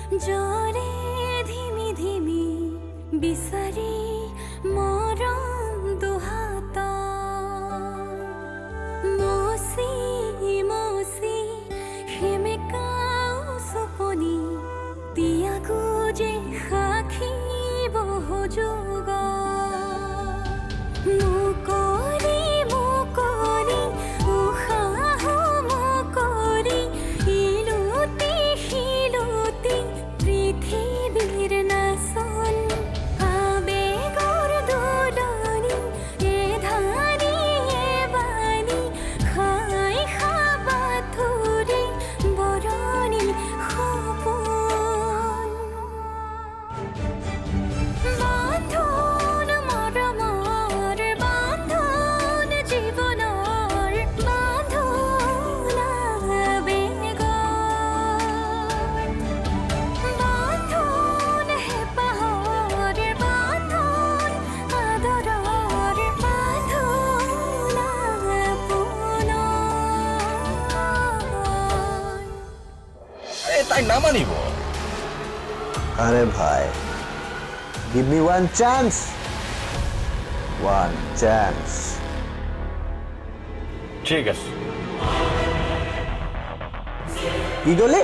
জৰে ধিমি ধিমি বিচাৰি মৰম দুহাত মচি মচি সেমেকাও চপনি তিয়াগো যে সাক্ষী বহু যুগ মুকলি মুকলি উশাহ মুকলি ইলুতি শিলুতি পৃথিৱীৰ নাচন আবেগৰ দোলনি এ ধানি এ বাণী খাই খাবাথুৰি বৰণি সপোন বান্ধোন মৰমৰ বান্ধোন জীৱনৰ বান্ধোন আবেগৰ বান্ধোন হেঁপাহৰ বান্ধোন আদৰৰ বান্ধোন আপোনৰ আরে তাই না মানিব अरे भाई गिव मी वन चांस ঠিক আছে কি গলে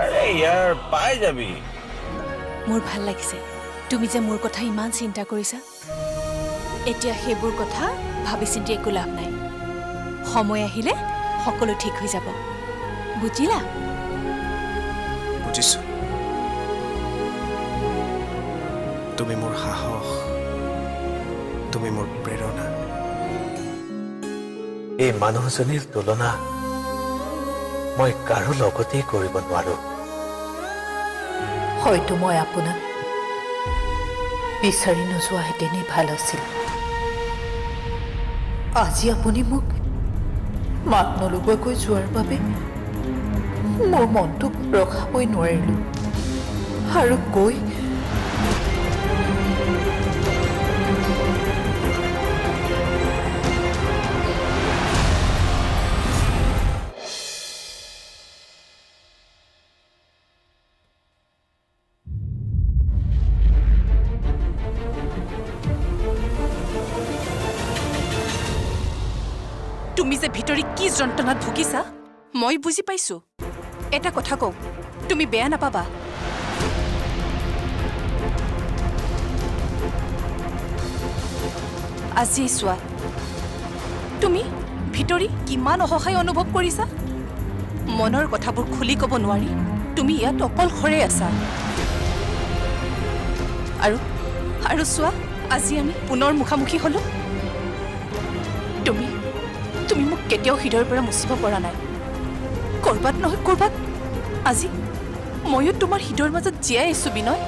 আরে ইয়ার পাই যাবি মোৰ ভাল লাগিছে তুমি যে মোৰ কথা ইমান চিন্তা কৰিছা এতিয়া সেইবোৰ কথা ভাবি চিন্তি একো লাভ নাই সময় আহিলে সকলো ঠিক হৈ যাব বুজিলা বুজিছো তুমি মোৰ সাহস তুমি মোৰ প্ৰেৰণা এই মানুহজনীৰ তুলনা মই কাৰো লগতেই কৰিব নোৱাৰো হয়তো মই আপোনাক বিচাৰি নোযোৱাহেঁতেনেই ভাল আছিল আজি আপুনি মোক মাত নলগোৱাকৈ যোৱাৰ বাবে মোৰ মনটো ৰখাবই নোৱাৰিলোঁ আৰু কৈ তুমি যে ভিতৰি কি যন্ত্ৰণাত ভুগিছা মই বুজি পাইছো এটা কথা কওঁ তুমি বেয়া নাপাবা আজি চোৱা তুমি ভিতৰি কিমান অসহায় অনুভৱ কৰিছা মনৰ কথাবোৰ খুলি ক'ব নোৱাৰি তুমি ইয়াত অকলশৰে আছা আৰু চোৱা আজি আমি পুনৰ মুখামুখি হলো তুমি মোক কেতিয়াও হৃদয়ৰ পৰা মুচিব পৰা নাই কৰবাত নহয় কৰবাত আজি ময়ো তোমাৰ হৃদয়ৰ মাজত জীয়াই আছো বিনয়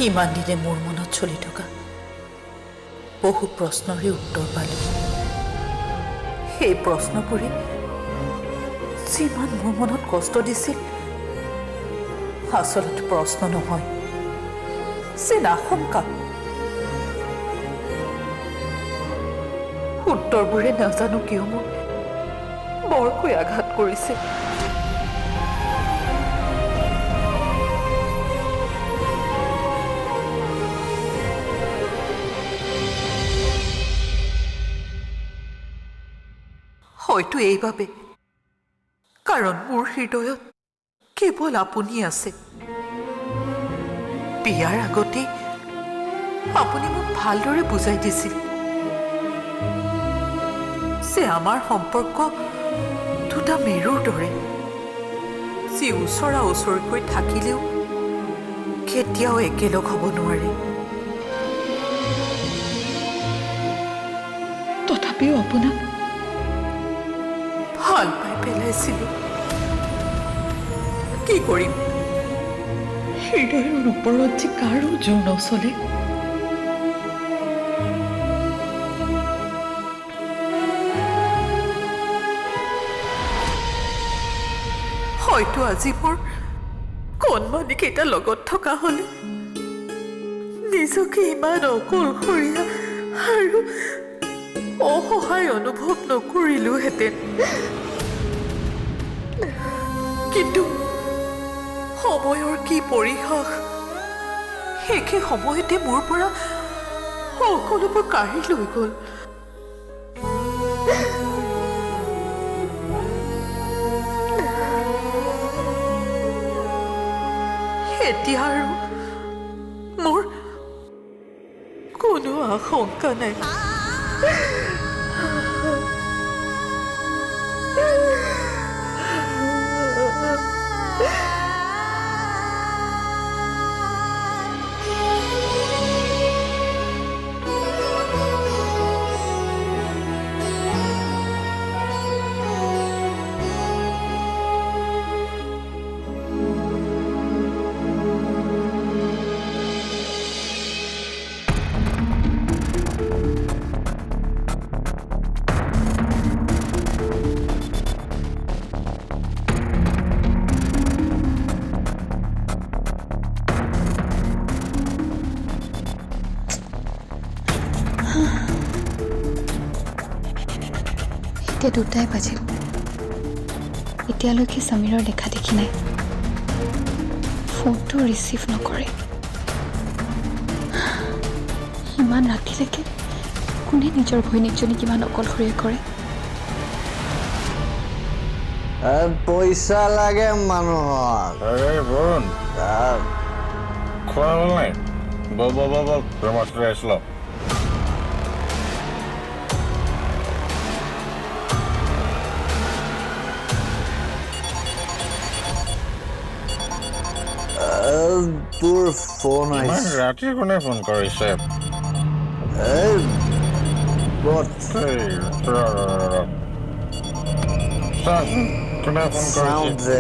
ইমান দিনে মোৰ মনত চলি থকা বহু প্ৰশ্নৰে উত্তৰ পালোঁ সেই প্ৰশ্নবোৰে যিমান মোৰ মনত কষ্ট দিছিল আচলতে প্ৰশ্ন নহয় যেন আশংকা উত্তৰবোৰে নাজানো কিয় মোক বৰকৈ আঘাত কৰিছে হয়তো এইভাবে কাৰণ মোৰ হৃদয়ত কেৱল আপুনি আছে বিয়াৰ আগতে আপুনি মোক ভালদৰে বুজাই দিছিল যে আমাৰ সম্পৰ্ক দুটা মেৰুৰ দৰে যি ওচৰা ওচৰিকৈ থাকিলেও কেতিয়াও একেলগ হ'ব নোৱাৰে তথাপিও আপোনাক ভাল পাই পেলাইছিলোঁ কি কৰিম হৃদয়ৰ ওপৰত যে কাৰো জোৰ নচলে হয়তো আজি মোৰ কণমানিকেইটা লগত থকা হ'লে নিজকে ইমান অকলশৰীয়া আৰু অসহায় অনুভৱ নকৰিলোহেঁতেন। কিন্তু সময়ৰ কি পৰিহাস, একে সময়তে মোৰ পৰা সকলোবোৰ কাঢ়ি লৈ গ'ল। এতিয়া আৰু মোৰ কোনো আশংকা নাই। এতিয়া 2টাই বাজিল, এতিয়ালৈকে সমীৰৰ দেখা দেখি নাই, ফোনটো ৰিচিভ নকৰে। ইমান ৰাতিলৈকে কোনে নিজৰ ঘৈণীকজনীক ইমান অকলশৰীয়া কৰে? পইচা লাগে মানুহক। বৰুণ খোৱা হ'ল নাই? বল মাছটো আহিছিল। তোৰ ফোন আহিছে। ৰাতি কোনে ফোন কৰিছে? কোনে ফোন কৰিছে?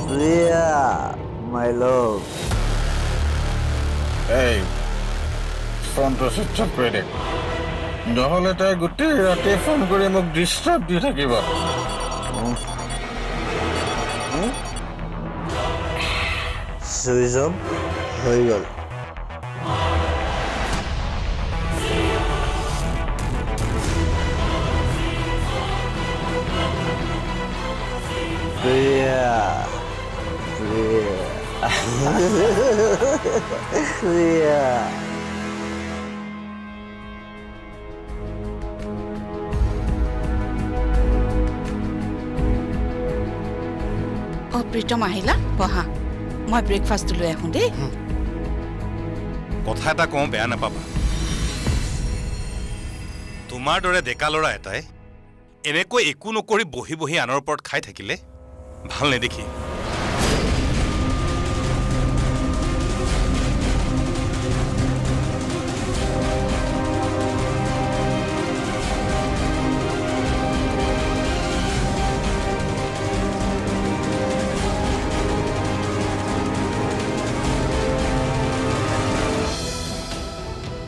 প্ৰিয়া মাই লভ। এই ফোনটো চুইচ অফ কৰি দে, নহ'লে তাই গোটেই ৰাতি ফোন কৰি মোক ডিষ্টাৰ্ব দি থাকিব। চুইচ অফ হৈ গ'ল। প্ৰিয়া প্ৰিয়া প্ৰীতম আহিলা, বহা, মই ব্ৰেকফাষ্টটো লৈ আহোঁ দেই। কথা এটা কওঁ, বেয়া নাপাবা। তোমাৰ দৰে ডেকা ল'ৰা এটাই এনেকৈ একো নকৰি বহি বহি আনৰ ওপৰত খাই থাকিলে ভাল নেদেখি।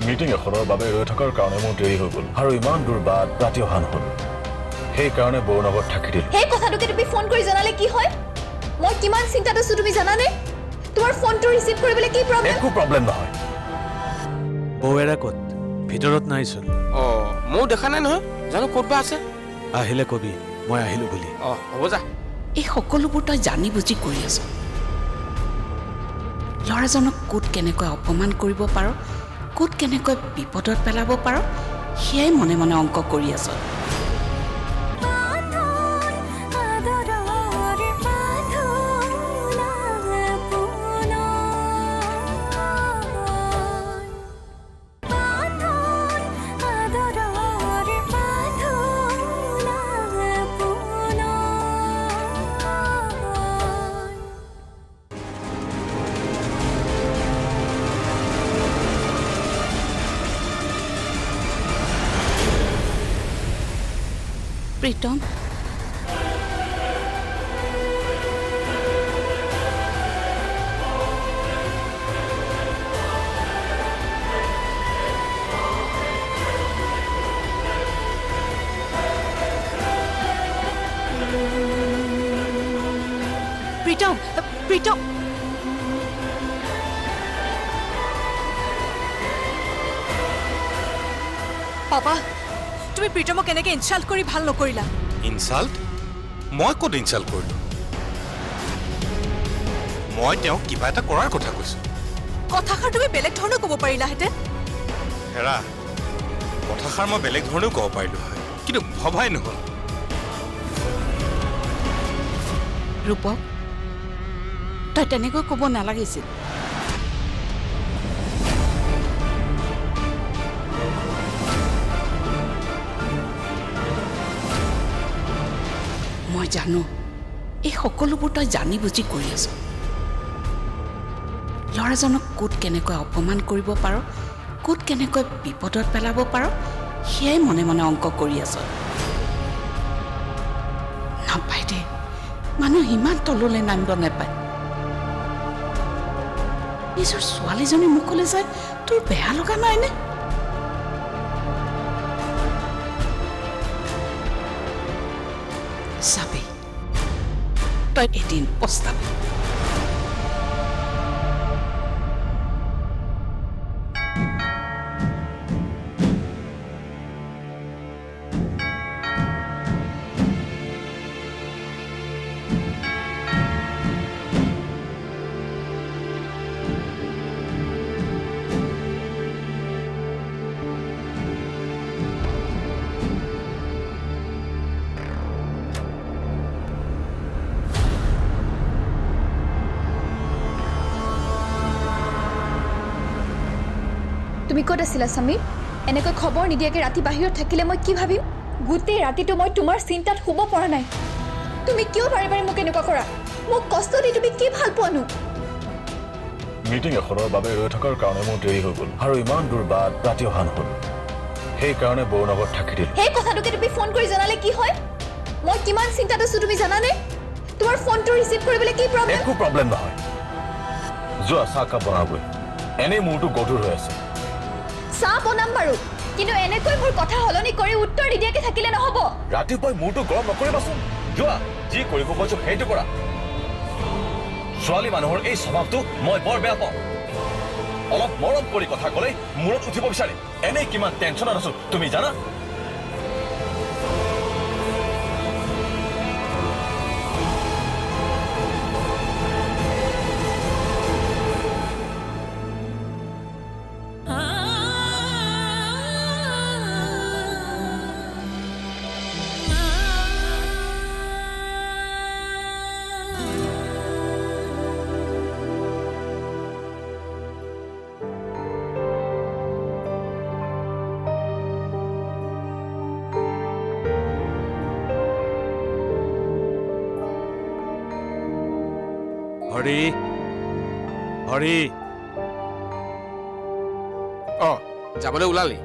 মিটিং এখনৰ বাবে ৰৈ থকাৰ কাৰণে মোৰ দেৰি হৈ গ'ল আৰু ইমান দূৰ বাট ৰাতি অহা নহ'ল। সেইকাৰণে বৰুণাগত থাকি দিলোঁ। সেই কথাটোকে তুমি ফোন কৰি জনালে কি হয়? মই কিমান চিন্তাত আছো তুমি জানানে? তোমাৰ ফোনটো ৰিচিভ কৰিবলৈ কি প্ৰব্লেম? একো প্ৰব্লেম নহয়। বৌৱেৰা ক'ত? ভিতৰত নাইচোন। ময়ো দেখা নাই নহয়, জানো ক'ত বা আছে। আহিলে কবি মই আহিলোঁ বুলি। হ'ব যা। এই সকলোবোৰ তই জানি বুজি কৰি আছ। ল'ৰাজনক ক'ত কেনেকৈ অপমান কৰিব পাৰ, ক'ত কেনেকৈ বিপদত পেলাব পাৰ, সেয়াই মনে মনে অংক কৰি আছ। প্ৰীতম, প্ৰীতম প্ৰীতম পাপা তুমি প্ৰীতমক এনেকে ইনচাল্ট কৰি ভাল নকৰিলা ইনচাল্ট মই ক'ত ইনচাল্ট কৰিলোঁ মই তেওঁক কিবা এটা কৰাৰ কথা কৈছোঁ কথাষাৰ তুমি বেলেগ ধৰণে ক'ব পাৰিলাহেঁতেন হেৰা কথাষাৰ মই বেলেগ ধৰণেও ক'ব পাৰিলোঁ হয় কিন্তু ভবাই নহ'ল ৰূপক তই তেনেকৈ ক'ব নালাগিছিল মই জানো এই সকলোবোৰ তই জানি বুজি কৰি আছ ল'ৰাজনক ক'ত কেনেকৈ অপমান কৰিব পাৰ ক'ত কেনেকৈ বিপদত পেলাব পাৰ সেয়াই মনে মনে অংক কৰি আছ নাপায় দে মানুহ ইমান তললৈ নামিব নাপায় নিজৰ ছোৱালীজনীৰ মুখলৈ যায় তোৰ বেয়া লগা নাইনে চাবি তই এদিন পস্তাবি তুমি ক'ত আছিলা সমীৰ এনেকৈ খবৰ নিদিয়াকৈ ৰাতি বাহিৰত থাকিলে মই কি ভাবিম গোটেই ৰাতিটো মই তোমাৰ চিন্তাত শুব পৰা নাই তুমি কিয় বাৰে বাৰে মোক এনেকুৱা কৰা মোক কষ্ট দি তুমি কি ভাল পোৱানো মিটিং এখনৰ বাবে ৰৈ থকাৰ কাৰণে মোৰ দেৰি হৈ গ'ল আৰু ইমান দূৰ বাট ৰাতি অহা নহ'ল সেইকাৰণে বৌৰ লগত থাকি দিলোঁ সেই কথাটোকে তুমি ফোন কৰি জনালে কি হয় মই কিমান চিন্তাত আছো তুমি জানানে তোমাৰ ফোনটো ৰিচিভ কৰিবলৈ কি প্ৰব্লেম একো প্ৰব্লেম নহয় যোৱা চাহকাপ বনাবই এনেই মূৰটো গধুৰ হৈ আছে চাহ বনাম বাৰু কিন্তু এনেকৈ মোৰ কথা সলনি কৰি উত্তৰ নিদিয়াকৈ থাকিলে নহ'ব ৰাতিপুৱাই মূৰটো গৰম নকৰিবাচোন যোৱা যি কৰিব কৈছো সেইটো কৰা ছোৱালী মানুহৰ এই স্বভাৱটো মই বৰ বেয়া পাওঁ অলপ মৰম কৰি কথা ক'লে মূৰত উঠিব বিচাৰে এনেই কিমান টেনশ্যনত আছো তুমি জানা হৰি হৰি যাবলৈ ওলালি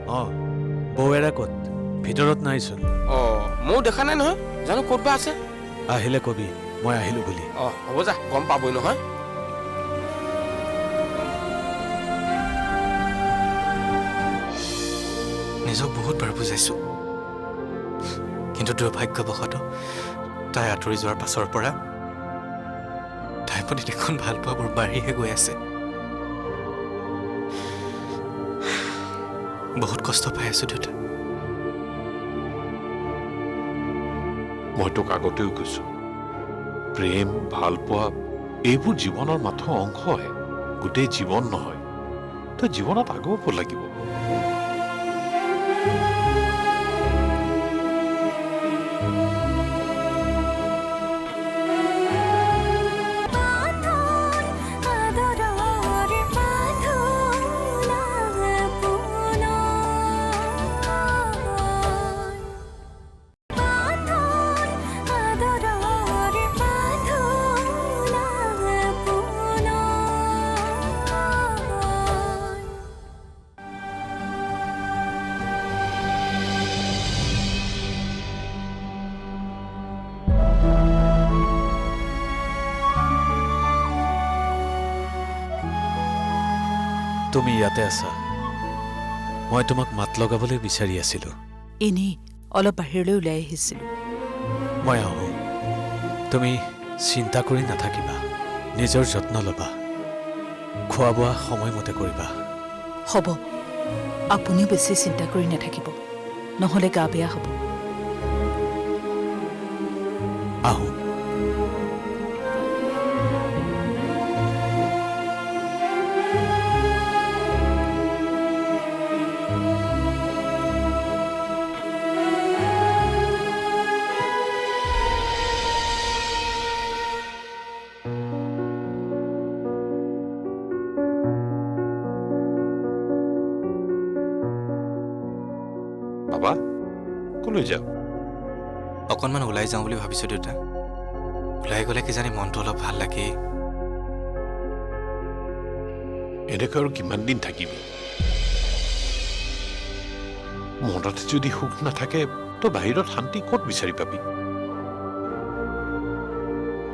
বৌৱেৰা ক'ত ভিতৰত নাইচোন ময়ো দেখা নাই নহয় জানো ক'ত বা আছে আহিলে কবি মই আহিলো বুলি হ'ব যা গম পাবই নহয় নিজক বহুত বাৰ বুজাইছো কিন্তু দুৰ্ভাগ্যবশতঃ তাই আঁতৰি যোৱাৰ পাছৰ পৰা তাইৰ প্ৰতি দেখোন ভাল পোৱাবোৰ বাঢ়িহে গৈ আছে বহুত কষ্ট পাই আছো দেউতা মই তোক আগতেও কৈছো প্ৰেম ভাল পোৱা এইবোৰ জীৱনৰ মাথো অংশহে গোটেই জীৱন নহয় তই জীৱনত আগুৱাব লাগিব তুমি ইয়াতে আছা মই তোমাক মাত লগাবলৈ বিচাৰি আছিলো এনেই অলপ বাহিৰলৈ ওলাই আহিছিলোঁ মই আহোঁ তুমি চিন্তা কৰি নাথাকিবা নিজৰ যত্ন ল'বা খোৱা বোৱা সময়মতে কৰিবা হ'ব আপুনিও বেছি চিন্তা কৰি নাথাকিব নহ'লে গা বেয়া হ'ব আহোঁ বাবা কলৈ যাওঁ অকণমান ওলাই যাওঁ বুলি ভাবিছোঁ দেউতা ওলাই গ'লে কিজানি মনটো অলপ ভাল লাগে এনেকৈ আৰু কিমান দিন থাকিবি মনতে যদি সুখ নাথাকে তই বাহিৰত শান্তি ক'ত বিচাৰি পাবি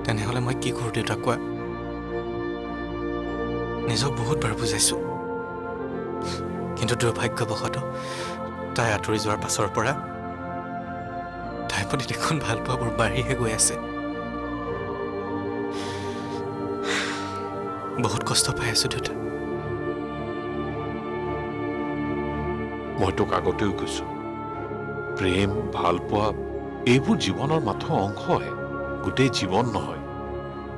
তেনেহ'লে মই কি কৰোঁ দেউতাক কোৱা নিজক বহুতবাৰ বুজাইছোঁ কিন্তু দুৰ্ভাগ্যবশতঃ তাই আঁতৰি যোৱাৰ পাছৰ পৰা তাইৰ প্ৰতি দেখোন ভাল পোৱাবোৰ বাঢ়িহে গৈ আছে বহুত কষ্ট পাই আছোঁ দেউতা মই তোক আগতেও কৈছোঁ প্ৰেম ভাল পোৱা এইবোৰ জীৱনৰ মাথো অংশহে গোটেই জীৱন নহয়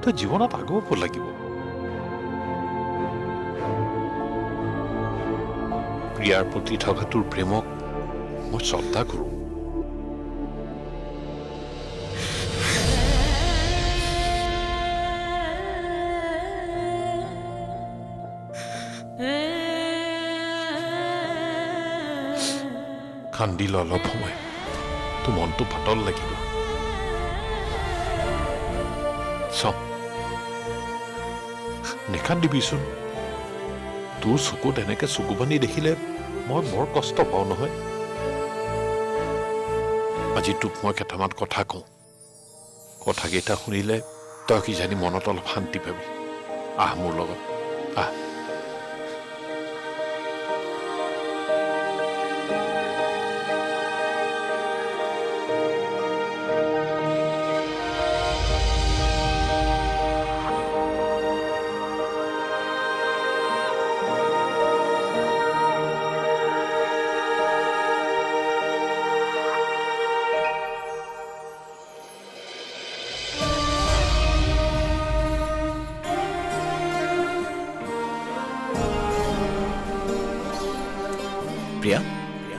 তই জীৱনত আগুৱাব লাগিব প্ৰিয়াৰ প্ৰতি থকা তোৰ প্ৰেমক মই শ্ৰদ্ধা কৰোঁ কান্দিল অলপ সময় তোৰ মনটো পাতল লাগিব চব নেকান্দিবিচোন তোৰ চকুত এনেকে চকু পানী দেখিলে মই বৰ কষ্ট পাওঁ নহয় আজি তোক মই কেইটামান কথা কওঁ কথাকেইটা শুনিলে তই কিজানি মনত অলপ শান্তি পাবি আহ মোৰ লগত আহ প্ৰিয়া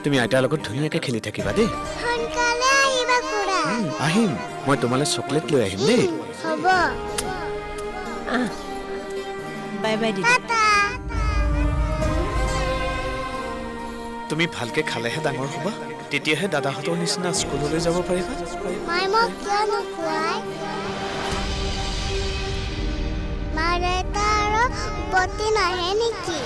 তুমি আইতাৰ লগত ধুনীয়াকৈ খেলি থাকিবা দেই সোনকালে আহিবা খুৰা আহিম মই তোমালৈ চকলেট লৈ আহিম দেই হ'ব বাই বাই দিদি টাটা তুমি ভালকৈ খালেহে ডাঙৰ হ'বা তেতিয়াহে দাদাহঁতৰ নিচিনা স্কুললৈ যাব পাৰিবা মাই মোক কিয় নোখোৱাই মা দেউতা আৰু উভতি নাহে নেকি